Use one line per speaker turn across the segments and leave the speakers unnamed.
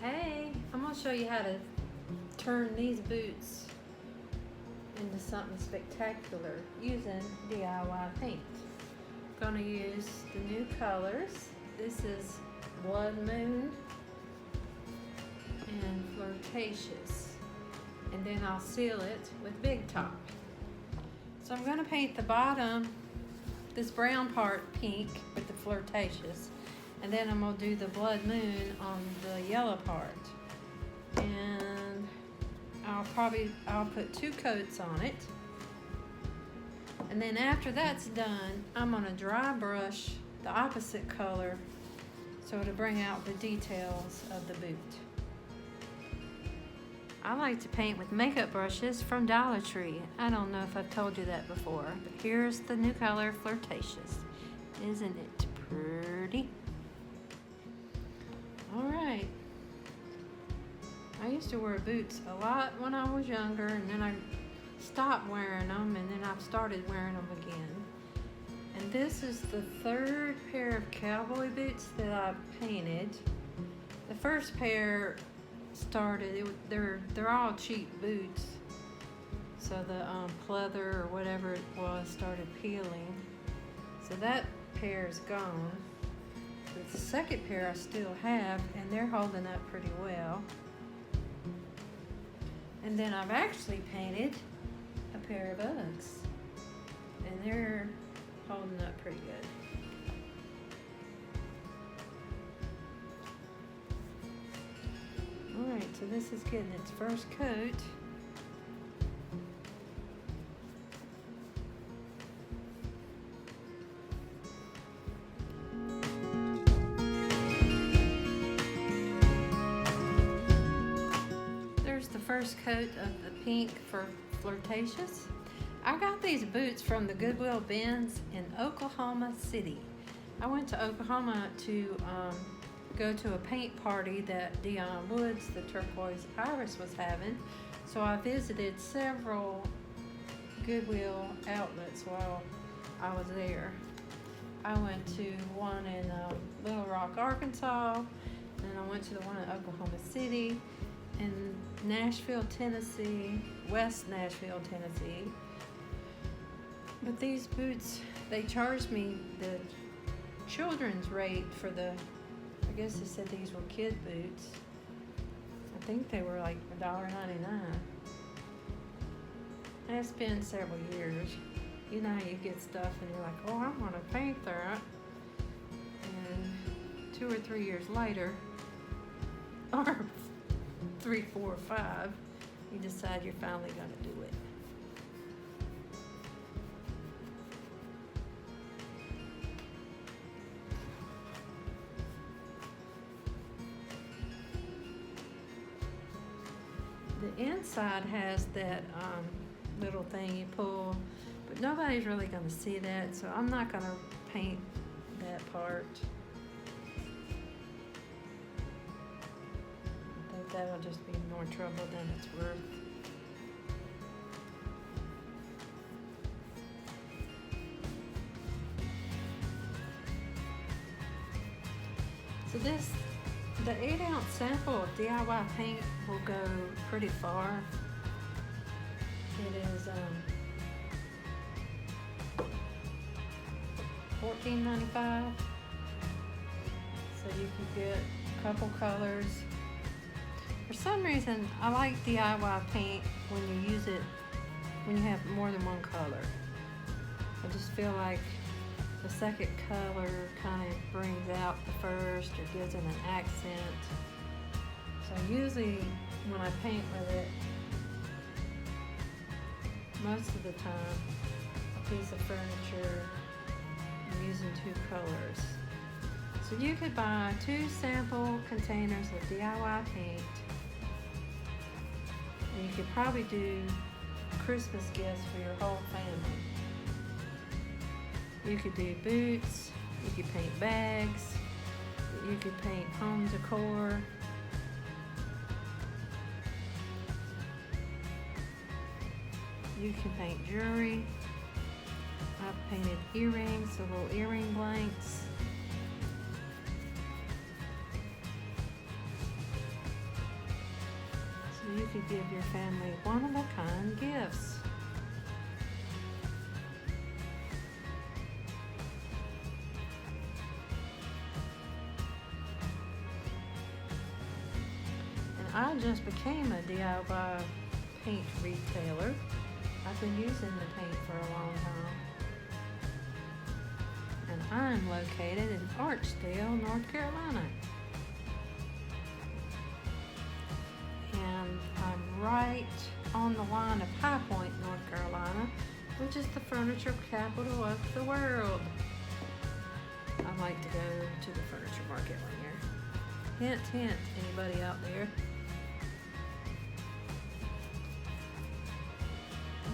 Hey, I'm gonna show you how to turn these boots into something spectacular using DIY paint. Gonna use the new colors. This is Blood Moon and Flirtatious. And then I'll seal it with Big Top. So I'm gonna paint the bottom, this brown part pink with the Flirtatious. And then I'm gonna do the Blood Moon on the yellow part. And I'll put 2 coats on it. And then after that's done, I'm gonna dry brush the opposite color so it'll bring out the details of the boot. I like to paint with makeup brushes from Dollar Tree. I don't know if I've told you that before, but here's the new color, Flirtatious. Isn't it pretty? All right. I used to wear boots a lot when I was younger, and then I stopped wearing them, and then I've started wearing them again. And this is the 3rd pair of cowboy boots that I've painted. The first pair started, they're all cheap boots, so the pleather or whatever it was started peeling. So that pair is gone. But the second pair I still have, and they're holding up pretty well. And then I've actually painted a pair of Uggs, and they're holding up pretty good. All right, so this is getting its first coat. There's the first coat of the pink for Flirtatious. I got these boots from the Goodwill bins in Oklahoma City. I went to Oklahoma to go to a paint party that Dion Woods, the Turquoise Iris, was having. So I visited several Goodwill outlets while I was there. I went to one in Little Rock, Arkansas, and I went to the one in Oklahoma City, in Nashville, Tennessee, West Nashville, Tennessee. But these boots, they charged me the children's rate for the, I guess they said these were kid boots. I think they were like $1.99. And it's been several years. You know how you get stuff and you're like, oh, I want to paint that. And 2 or 3 years later, or 3, 4, 5, you decide you're finally going to do it. The inside has that little thing you pull, but nobody's really going to see that, so I'm not going to paint that part. I think that'll just be more trouble than it's worth. So the 8-ounce sample of DIY paint will go pretty far. It is $14.95. So you can get a couple colors. For some reason, I like DIY paint when you use it, when you have more than one color. I just feel like the second color kind of brings out the first or gives it an accent. So usually when I paint with it, most of the time, a piece of furniture, I'm using 2 colors. So you could buy 2 sample containers of DIY paint, and you could probably do Christmas gifts for your whole family. You could do boots, you could paint bags, you could paint home decor. You can paint jewelry. I've painted earrings, so little earring blanks. you could give your family one-of-a-kind gifts. And I just became a DIY paint retailer. I've been using the paint for a long time. And I'm located in Archdale, North Carolina. And I'm right on the line of High Point, North Carolina, which is the furniture capital of the world. I like to go to the furniture market one year. Hint, hint, anybody out there?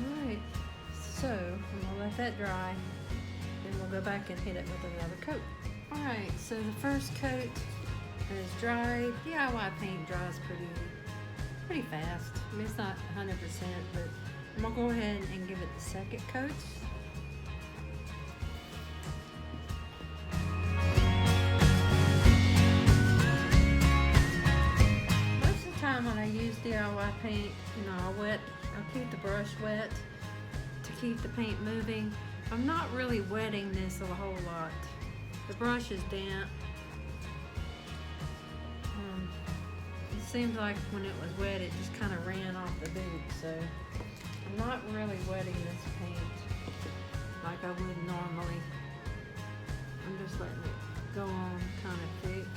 Alright, so I'm gonna let that dry. Then we'll go back and hit it with another coat. Alright, so the first coat is dry. DIY paint dries pretty fast. I mean, it's not 100%, but I'm gonna go ahead and give it the second coat. Most of the time when I use DIY paint, I'll keep the brush wet to keep the paint moving. I'm not really wetting this a whole lot. The brush is damp. It seems like when it was wet, it just kind of ran off the boot. So I'm not really wetting this paint like I would normally. I'm just letting it go on kind of thick.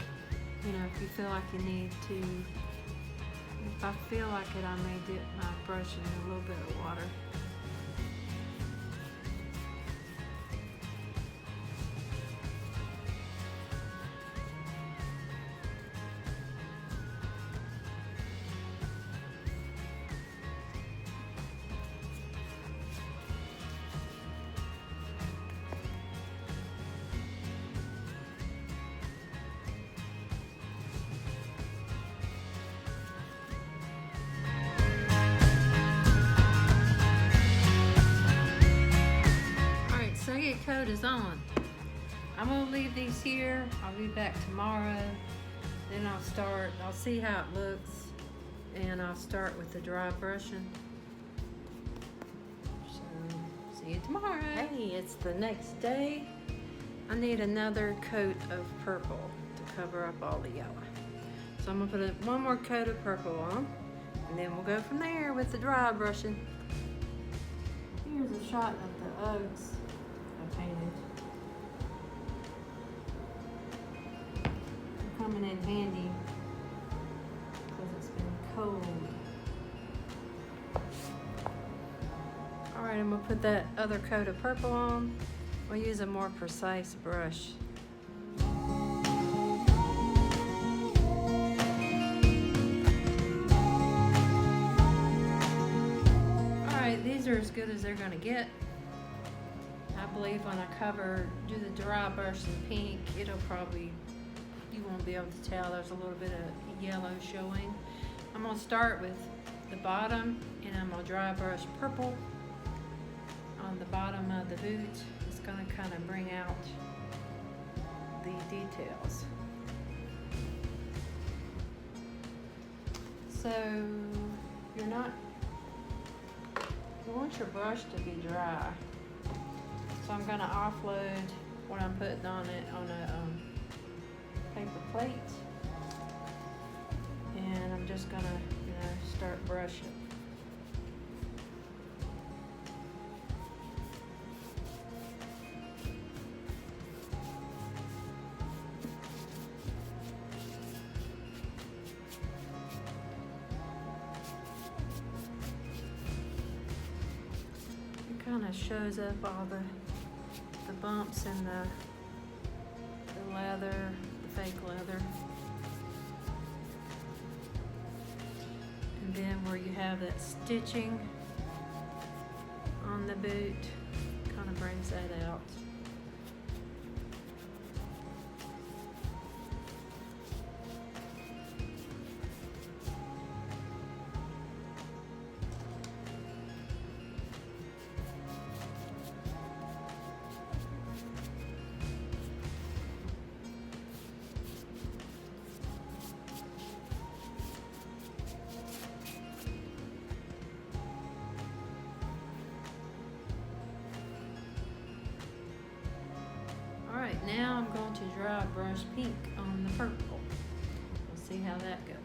If you feel like you need to, if I feel like it, I may dip my brush in a little bit of water. Second coat is on. I'm gonna leave these here. I'll be back tomorrow. Then I'll see how it looks, and I'll start with the dry brushing. So, see you tomorrow. Hey, it's the next day. I need another coat of purple to cover up all the yellow. So I'm gonna put one more coat of purple on, and then we'll go from there with the dry brushing. Here's a shot of the Uggs I painted. They're coming in handy because it's been cold. Alright, I'm gonna put that other coat of purple on. We'll use a more precise brush. Alright, these are as good as they're gonna get. I believe when I do the dry brush in pink, you won't be able to tell. There's a little bit of yellow showing. I'm gonna start with the bottom, and I'm gonna dry brush purple on the bottom of the boot. It's gonna kind of bring out the details. So you want your brush to be dry. So I'm gonna offload what I'm putting on it on a paper plate, and I'm just gonna, start brushing. It kind of shows up all the bumps in the leather, the fake leather. And then where you have that stitching on the boot, kind of brings that out. now I'm going to dry brush pink on the purple. We'll see how that goes.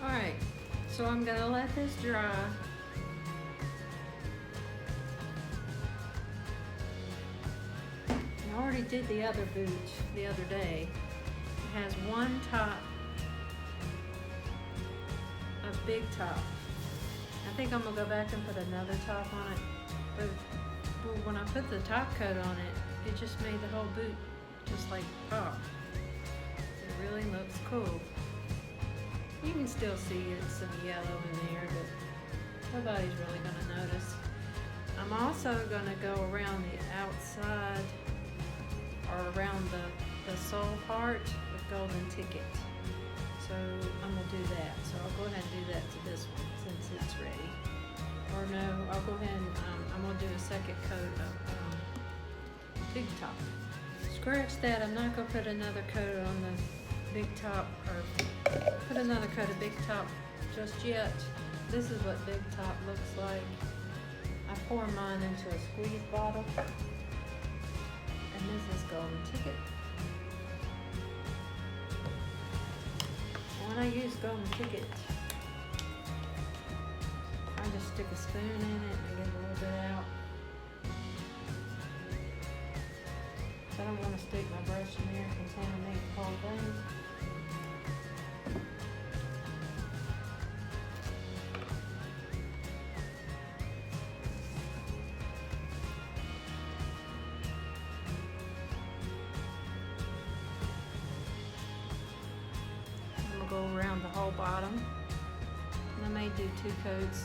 Alright, so I'm going to let this dry. I already did the other boot the other day. It has one top, a big top. I think I'm going to go back and put another top on it. But when I put the top coat on it, it just made the whole boot just like pop. It really looks cool. You can still see it's some yellow in there, but nobody's really going to notice. I'm also going to go around the outside or around the sole part with golden ticket. So I'm going to do that. So I'll go ahead and do that to this one since it's ready. Or no, I'll go ahead and I'm going to do a second coat of big top. Scratch that. I'm not going to put another coat on the big top or put another coat of big top just yet. This is what big top looks like. I pour mine into a squeeze bottle, and this is golden ticket. When I use golden ticket, I just stick a spoon in it and get a little bit out. I don't want to stick my brush in there and contaminate the whole thing. I'm going to go around the whole bottom. And I may do 2 coats.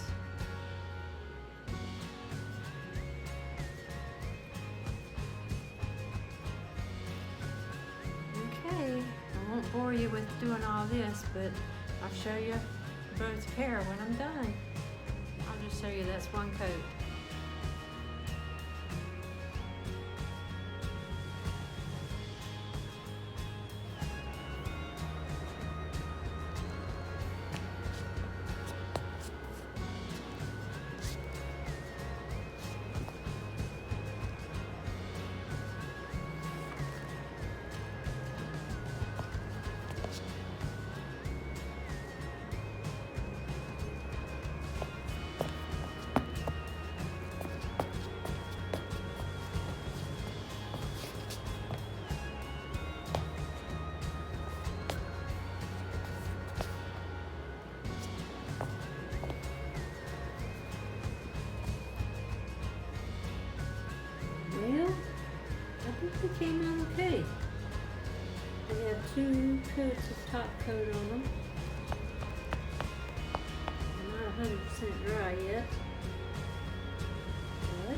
I won't bore you with doing all this, but I'll show you both pair when I'm done. I'll just show you that's 1 coat. Okay. They have 2 coats of top coat on them. They're not 100% dry yet. But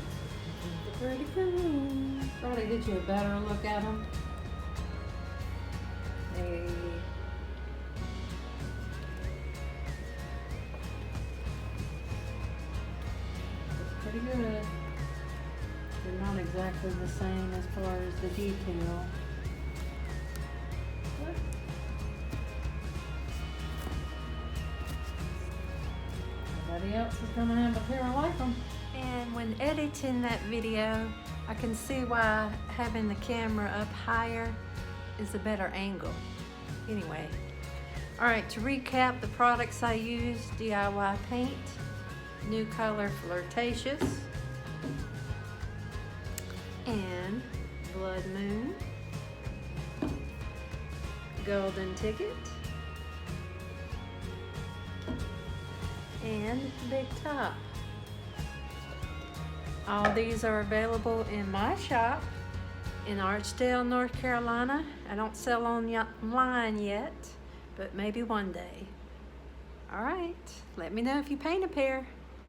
they're pretty cool. Try to get you a better look at them. They pretty good. They're not exactly the same as far as the detail. But nobody else is gonna have a pair like them. And when editing that video, I can see why having the camera up higher is a better angle. Anyway, all right, to recap the products I used: DIY paint, new color Flirtatious, and Blood Moon, Golden Ticket, and Big Top. All these are available in my shop in Archdale, North Carolina. I don't sell online yet, but maybe one day. All right, let me know if you paint a pair.